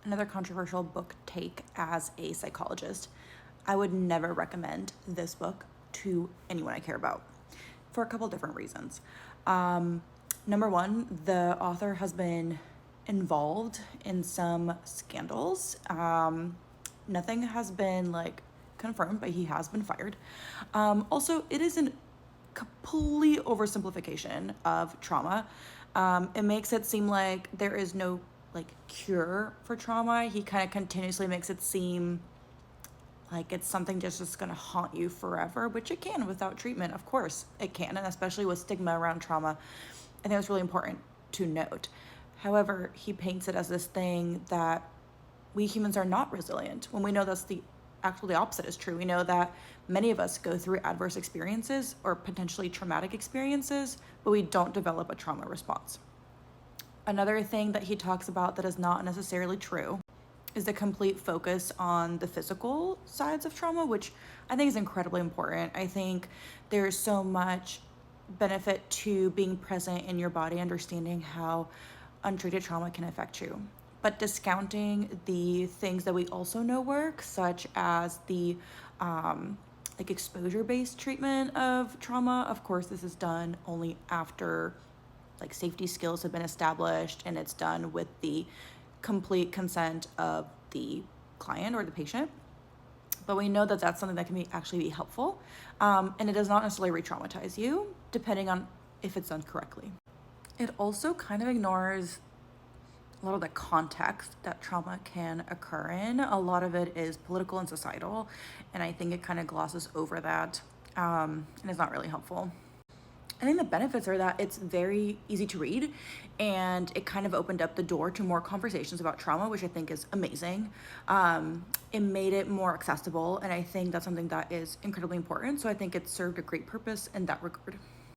another controversial book take as a psychologist. I would never recommend this book to anyone I care about for a couple different reasons. Number one, the author has been involved in some scandals. Nothing has been confirmed, but he has been fired. Also, it is a complete oversimplification of trauma. It makes it seem like there is no cure for trauma. He kind of continuously makes it seem like it's something just going to haunt you forever, which it can without treatment. Of course it can, and especially with stigma around trauma. I think it's really important to note. However, he paints it as this thing that we humans are not resilient, when we know that's the opposite is true. We know that many of us go through adverse experiences or potentially traumatic experiences, but we don't develop a trauma response. Another thing that he talks about that is not necessarily true is the complete focus on the physical sides of trauma, which I think is incredibly important. I think there's so much benefit to being present in your body, understanding how untreated trauma can affect you, but discounting the things that we also know work, such as the exposure-based treatment of trauma. Of course, this is done only after safety skills have been established, and it's done with the complete consent of the client or the patient. But we know that that's something that can actually be helpful, and it does not necessarily re-traumatize you, depending on if it's done correctly. It also kind of ignores a lot of the context that trauma can occur in. A lot of it is political and societal, and I think it kind of glosses over that, and it's not really helpful. I think the benefits are that it's very easy to read, and it kind of opened up the door to more conversations about trauma, which I think is amazing. It made it more accessible, and I think that's something that is incredibly important. So I think it served a great purpose in that regard.